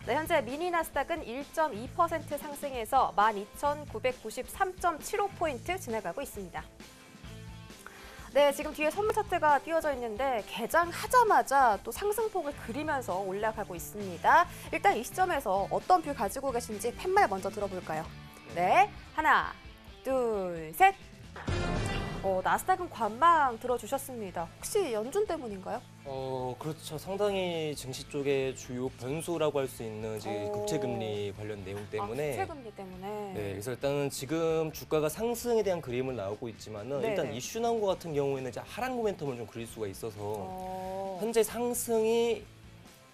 네, 현재 미니 나스닥은 1.2% 상승해서 12,993.75포인트 지나가고 있습니다. 네, 지금 뒤에 선물 차트가 띄워져 있는데 개장하자마자 또 상승폭을 그리면서 올라가고 있습니다. 일단 이 시점에서 어떤 뷰 가지고 계신지 팻말 먼저 들어볼까요? 네, 하나, 둘, 셋. 나스닥은 관망 들어주셨습니다. 혹시 연준 때문인가요? 그렇죠. 상당히 증시 쪽의 주요 변수라고 할 수 있는 이제 국채금리 관련 내용 때문에. 국채금리 때문에. 네, 그래서 일단은 지금 주가가 상승에 대한 그림을 나오고 있지만은 네네. 일단 이슈 나온 것 같은 경우에는 이제 하락 모멘텀을 좀 그릴 수가 있어서 현재 상승이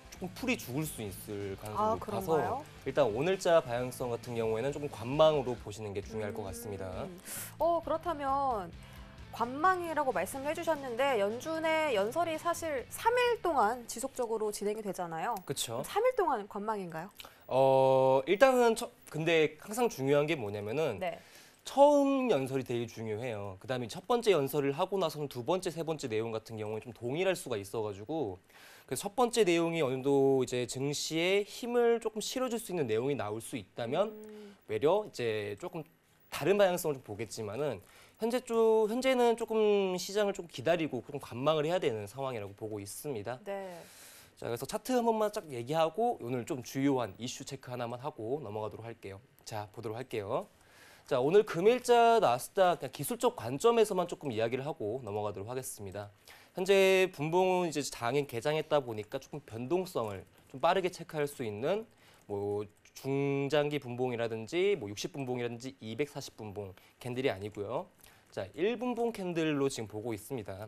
조금 풀이 죽을 수 있을 가능성이 높아서 그런가요? 일단 오늘자 방향성 같은 경우에는 조금 관망으로 보시는 게 중요할 것 같습니다. 그렇다면 관망이라고 말씀을 해주셨는데 연준의 연설이 사실 3일 동안 지속적으로 진행이 되잖아요. 그렇죠. 3일 동안 관망인가요? 일단은 근데 항상 중요한 게 뭐냐면은 네. 처음 연설이 되게 중요해요. 그다음에 첫 번째 연설을 하고 나서는 두 번째, 세 번째 내용 같은 경우는 좀 동일할 수가 있어가지고 그래서 첫 번째 내용이 어느 정도 이제 증시에 힘을 조금 실어줄 수 있는 내용이 나올 수 있다면 외려 이제 조금 다른 방향성을 좀 보겠지만은 현재는 조금 시장을 좀 기다리고 좀 관망을 해야 되는 상황이라고 보고 있습니다. 네. 자, 그래서 차트 한 번만 쫙 얘기하고 오늘 좀 주요한 이슈 체크 하나만 하고 넘어가도록 할게요. 자, 보도록 할게요. 자, 오늘 금일자 나스닥 그냥 기술적 관점에서만 조금 이야기를 하고 넘어가도록 하겠습니다. 현재 분봉은 이제 당일 개장했다 보니까 조금 변동성을 좀 빠르게 체크할 수 있는 뭐 중장기 분봉이라든지 뭐 60분봉이라든지 240분봉 캔들이 아니고요. 자, 1분봉 캔들로 지금 보고 있습니다.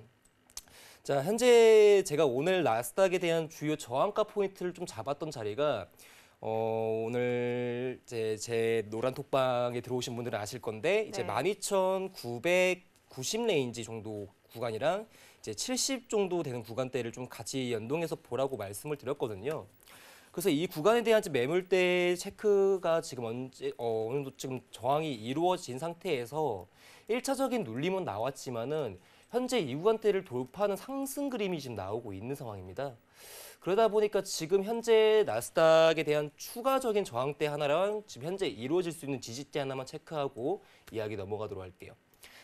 자, 현재 제가 오늘 나스닥에 대한 주요 저항가 포인트를 좀 잡았던 자리가 오늘 이제 제 노란 톡방에 들어오신 분들은 아실 건데 이제 네. 12,990 레인지 정도 구간이랑 이제 70 정도 되는 구간대를 좀 같이 연동해서 보라고 말씀을 드렸거든요. 그래서 이 구간에 대한 매물대 체크가 지금 어느 정도 지금 저항이 이루어진 상태에서 1차적인 눌림은 나왔지만은 현재 이 구간대를 돌파하는 상승 그림이 지금 나오고 있는 상황입니다. 그러다 보니까 지금 현재 나스닥에 대한 추가적인 저항대 하나랑 지금 현재 이루어질 수 있는 지지대 하나만 체크하고 이야기 넘어가도록 할게요.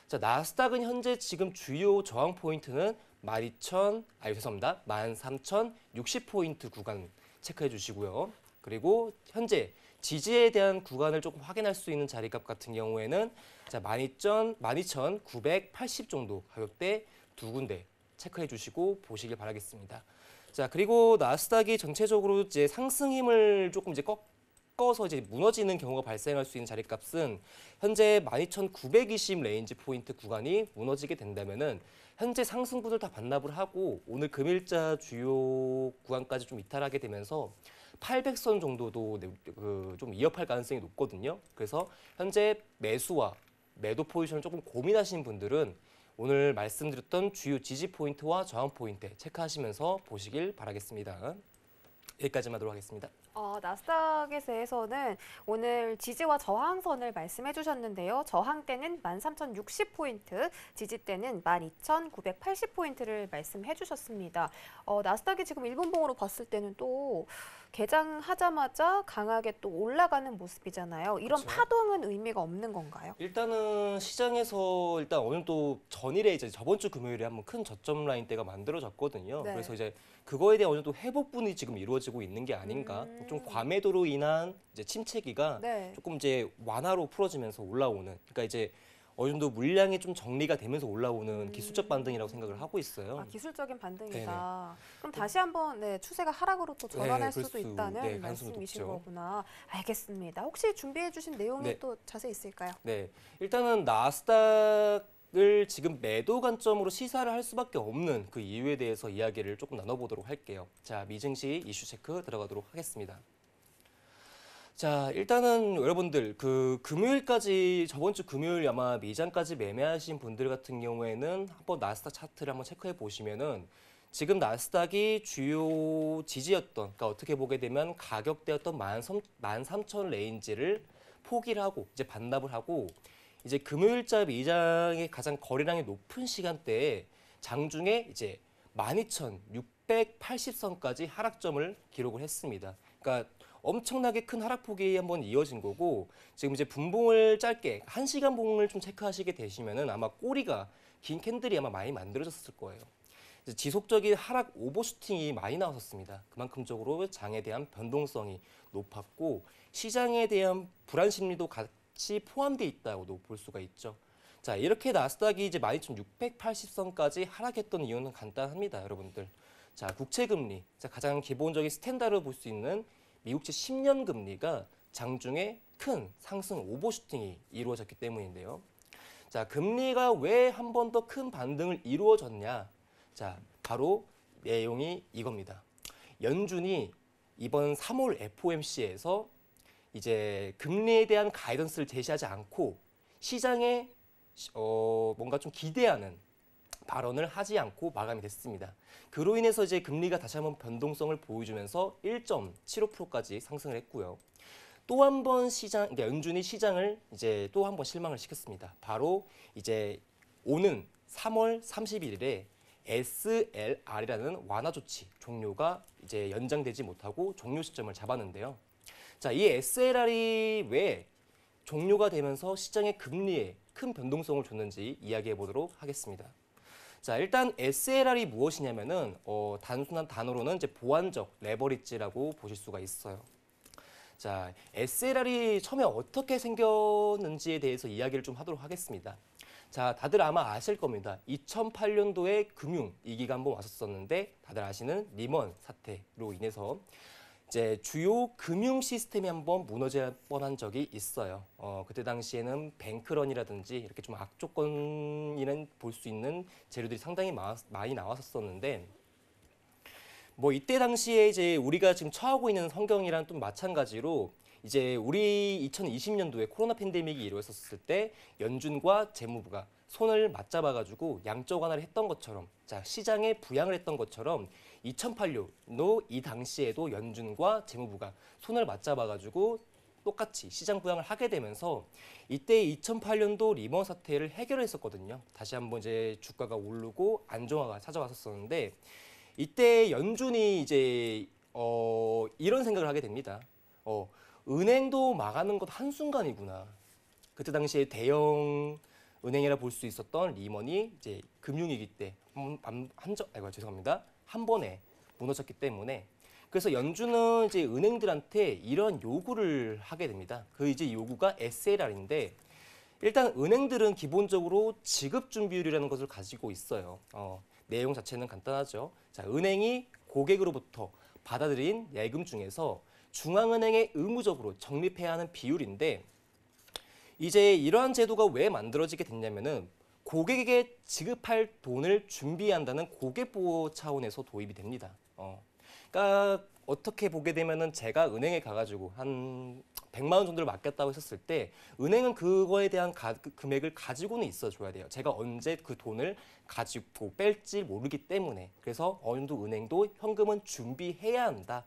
자, 나스닥은 현재 지금 주요 저항 포인트는 13,060포인트 구간 체크해 주시고요. 그리고 현재 지지에 대한 구간을 조금 확인할 수 있는 자리값 같은 경우에는 자, 12,980 정도 가격대 두 군데 체크해 주시고 보시길 바라겠습니다. 자, 그리고 나스닥이 전체적으로 이제 상승 힘을 조금 이제 꺾어서 이제 무너지는 경우가 발생할 수 있는 자리값은 현재 12,920 레인지 포인트 구간이 무너지게 된다면은 현재 상승분을 다 반납을 하고 오늘 금일자 주요 구간까지 좀 이탈하게 되면서 800선 정도도 좀 위협할 가능성이 높거든요. 그래서 현재 매수와 매도 포지션을 조금 고민하시는 분들은 오늘 말씀드렸던 주요 지지 포인트와 저항 포인트 체크하시면서 보시길 바라겠습니다. 여기까지만 하도록 하겠습니다. 나스닥에 대해서는 오늘 지지와 저항선을 말씀해 주셨는데요. 저항대는 13,060포인트, 지지대는 12,980포인트를 말씀해 주셨습니다. 나스닥이 지금 일분봉으로 봤을 때는 또 개장하자마자 강하게 또 올라가는 모습이잖아요. 이런 그렇죠. 파동은 의미가 없는 건가요? 일단은 시장에서 일단 어느 정도 전일에 이제 저번 주 금요일에 한번 큰 저점 라인대가 만들어졌거든요. 네. 그래서 이제 그거에 대한 어느 정도 회복분이 지금 이루어지고 있는 게 아닌가. 좀 과매도로 인한 이제 침체기가 네. 조금 이제 완화로 풀어지면서 올라오는. 그러니까 이제 어느 정도 물량이 좀 정리가 되면서 올라오는 기술적 반등이라고 생각을 하고 있어요. 기술적인 반등이다. 네네. 그럼 다시 한번 추세가 하락으로 또 전환할 그럴 수도 수, 있다는 네, 가능성이 말씀이신 높죠. 거구나. 알겠습니다. 혹시 준비해 주신 내용이 네. 또 자세히 있을까요? 네, 일단은 나스닥을 지금 매도 관점으로 시사를 할 수밖에 없는 그 이유에 대해서 이야기를 조금 나눠보도록 할게요. 자, 미증시 이슈 체크 들어가도록 하겠습니다. 자, 일단은 여러분들 금요일까지 저번 주 금요일 아마 미장까지 매매하신 분들 같은 경우에는 한번 나스닥 차트를 한번 체크해 보시면은 지금 나스닥이 주요 지지였던, 그러니까 어떻게 보게 되면 가격대였던 13,000 레인지를 포기를 하고 이제 반납을 하고 이제 금요일자 미장의 가장 거래량이 높은 시간대에 장중에 이제 12,600 680선까지 하락점을 기록을 했습니다. 그러니까 엄청나게 큰 하락폭이 한번 이어진 거고 지금 이제 분봉을 짧게 1시간 봉을 좀 체크하시게 되시면은 아마 꼬리가 긴 캔들이 아마 많이 만들어졌을 거예요. 이제 지속적인 하락 오버슈팅이 많이 나왔었습니다. 그만큼적으로 장에 대한 변동성이 높았고 시장에 대한 불안 심리도 같이 포함되어 있다고도 볼 수가 있죠. 자, 이렇게 나스닥이 이제 12,680선까지 하락했던 이유는 간단합니다, 여러분들. 자, 국채금리, 자, 가장 기본적인 스탠다드로 볼 수 있는 미국채 10년 금리가 장중에 큰 상승 오버슈팅이 이루어졌기 때문인데요. 자, 금리가 왜 한 번 더 큰 반등을 이루어졌냐? 자, 바로 내용이 이겁니다. 연준이 이번 3월 FOMC에서 이제 금리에 대한 가이던스를 제시하지 않고 시장에 뭔가 좀 기대하는 발언을 하지 않고 마감이 됐습니다. 그로 인해서 이제 금리가 다시 한번 변동성을 보여주면서 1.75%까지 상승을 했고요. 또 한 번 그러니까 연준이 시장을 이제 또 한 번 실망을 시켰습니다. 바로 이제 오는 3월 31일에 SLR이라는 완화 조치 종료가 이제 연장되지 못하고 종료 시점을 잡았는데요. 자, 이 SLR이 왜 종료가 되면서 시장의 금리에 큰 변동성을 줬는지 이야기해 보도록 하겠습니다. 자, 일단 SLR이 무엇이냐면은 단순한 단어로는 이제 보완적 레버리지라고 보실 수가 있어요. 자, SLR이 처음에 어떻게 생겼는지에 대해서 이야기를 좀 하도록 하겠습니다. 자, 다들 아마 아실 겁니다. 2008년도에 금융 위기가 한번 왔었었는데 다들 아시는 리먼 사태로 인해서 이제 주요 금융 시스템이 한번 무너질 뻔한 적이 있어요. 그때 당시에는 뱅크런이라든지 이렇게 좀 악조건이란 볼 수 있는 재료들이 상당히 많이 나왔었는데 뭐 이때 당시에 이제 우리가 지금 처하고 있는 환경이랑 좀 마찬가지로 이제 우리 2020년도에 코로나 팬데믹이 이루어졌을 때 연준과 재무부가 손을 맞잡아가지고 양적 완화를 했던 것처럼 자 시장에 부양을 했던 것처럼 2008년도 이 당시에도 연준과 재무부가 손을 맞잡아가지고 똑같이 시장 부양을 하게 되면서 이때 2008년도 리먼 사태를 해결했었거든요. 다시 한번 이제 주가가 오르고 안정화가 찾아왔었는데 이때 연준이 이제 이런 생각을 하게 됩니다. 은행도 망하는 것 한순간이구나. 그때 당시에 대형 은행이라 볼 수 있었던 리먼이 이제 금융위기 때 한 번에 무너졌기 때문에 그래서 연준은 이제 은행들한테 이런 요구를 하게 됩니다. 그 이제 요구가 SLR인데 일단 은행들은 기본적으로 지급 준비율이라는 것을 가지고 있어요. 내용 자체는 간단하죠. 자, 은행이 고객으로부터 받아들인 예금 중에서 중앙은행에 의무적으로 적립해야 하는 비율인데 이제 이러한 제도가 왜 만들어지게 됐냐면은 고객에게 지급할 돈을 준비한다는 고객 보호 차원에서 도입이 됩니다. 그러니까 어떻게 보게 되면은 제가 은행에 가가지고 한 100만 원 정도를 맡겼다고 했었을 때 은행은 그거에 대한 금액을 가지고는 있어줘야 돼요. 제가 언제 그 돈을 가지고 뺄지 모르기 때문에 그래서 어느 정도 은행도 현금은 준비해야 한다.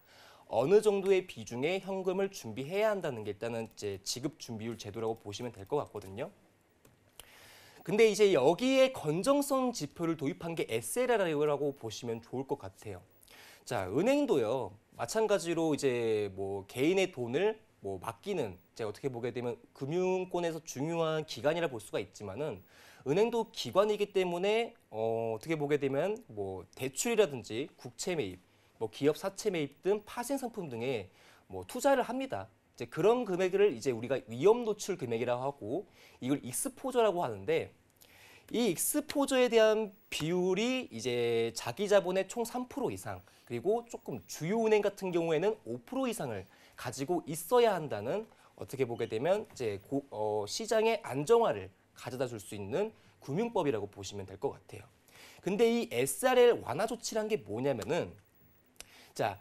어느 정도의 비중의 현금을 준비해야 한다는 게 일단은 이제 지급 준비율 제도라고 보시면 될 것 같거든요. 근데 이제 여기에 건정성 지표를 도입한 게 SLR이라고 보시면 좋을 것 같아요. 자, 은행도요. 마찬가지로 이제 뭐 개인의 돈을 뭐 맡기는 이제 어떻게 보게 되면 금융권에서 중요한 기관이라 볼 수가 있지만은 은행도 기관이기 때문에 어떻게 보게 되면 뭐 대출이라든지 국채 매입, 뭐 기업 사채 매입 등 파생 상품 등에 뭐 투자를 합니다. 이제 그런 금액을 이제 우리가 위험 노출 금액이라고 하고 이걸 익스포저라고 하는데 이 익스포저에 대한 비율이 이제 자기 자본의 총 3% 이상 그리고 조금 주요 은행 같은 경우에는 5% 이상을 가지고 있어야 한다는 어떻게 보게 되면 이제 시장의 안정화를 가져다 줄 수 있는 금융법이라고 보시면 될 것 같아요. 근데 이 SRL 완화 조치란 게 뭐냐면은 자,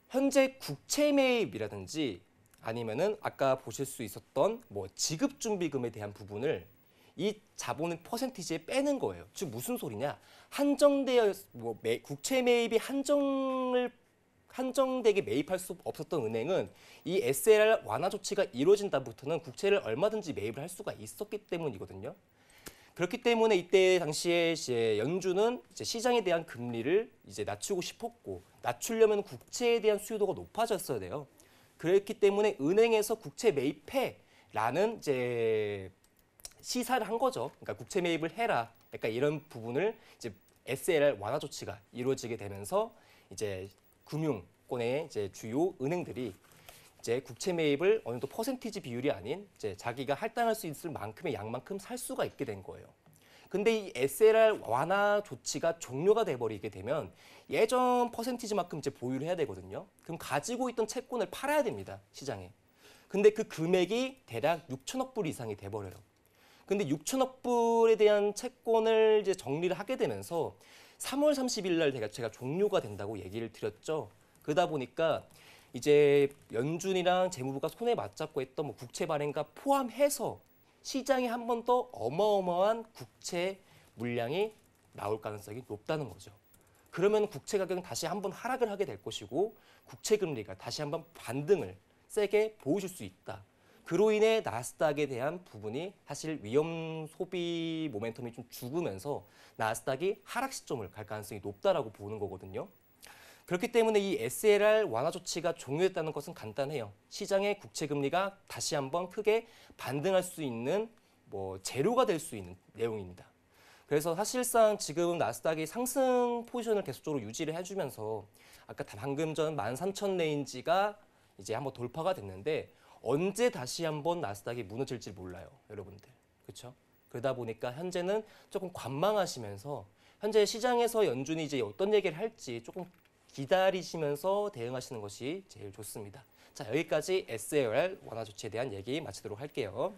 현재 국채 매입이라든지 아니면은 아까 보실 수 있었던 뭐 지급 준비금에 대한 부분을 이 자본의 퍼센티지에 빼는 거예요. 즉 무슨 소리냐? 한정되어 국채 매입이 한정되게 매입할 수 없었던 은행은 이 SLR 완화 조치가 이루어진 다음부터는 국채를 얼마든지 매입을 할 수가 있었기 때문이거든요. 그렇기 때문에 이때 당시에 이제 연준은 이제 시장에 대한 금리를 이제 낮추고 싶었고 낮추려면 국채에 대한 수요도가 높아졌어야 돼요. 그렇기 때문에 은행에서 국채 매입해라는 이제 시사를 한 거죠. 그러니까 국채 매입을 해라. 약간 이런 부분을 이제 SLR 완화 조치가 이루어지게 되면서 이제 금융권의 이제 주요 은행들이 이제 국채 매입을 어느 정도 퍼센티지 비율이 아닌 이제 자기가 할당할 수 있을 만큼의 양만큼 살 수가 있게 된 거예요. 근데 이 SLR 완화 조치가 종료가 돼버리게 되면 예전 퍼센티지만큼 이제 보유를 해야 되거든요. 그럼 가지고 있던 채권을 팔아야 됩니다, 시장에. 근데 그 금액이 대략 6천억 불 이상이 돼버려요. 근데 6천억 불에 대한 채권을 이제 정리를 하게 되면서 3월 30일 날 제가 종료가 된다고 얘기를 드렸죠. 그러다 보니까 이제 연준이랑 재무부가 손에 맞잡고 했던 뭐 국채 발행과 포함해서 시장에 한 번 더 어마어마한 국채 물량이 나올 가능성이 높다는 거죠. 그러면 국채 가격은 다시 한번 하락을 하게 될 것이고 국채 금리가 다시 한번 반등을 세게 보여줄 수 있다. 그로 인해 나스닥에 대한 부분이 사실 위험 소비 모멘텀이 좀 죽으면서 나스닥이 하락 시점을 갈 가능성이 높다라고 보는 거거든요. 그렇기 때문에 이 SLR 완화 조치가 종료했다는 것은 간단해요. 시장의 국채 금리가 다시 한번 크게 반등할 수 있는 뭐 재료가 될 수 있는 내용입니다. 그래서 사실상 지금 나스닥이 상승 포지션을 계속적으로 유지를 해주면서 아까 방금 전 13,000 레인지가 이제 한번 돌파가 됐는데 언제 다시 한번 나스닥이 무너질지 몰라요, 여러분들. 그렇죠? 그러다 보니까 현재는 조금 관망하시면서 현재 시장에서 연준이 이제 어떤 얘기를 할지 조금 기다리시면서 대응하시는 것이 제일 좋습니다. 자, 여기까지 SLR 완화 조치에 대한 얘기 마치도록 할게요.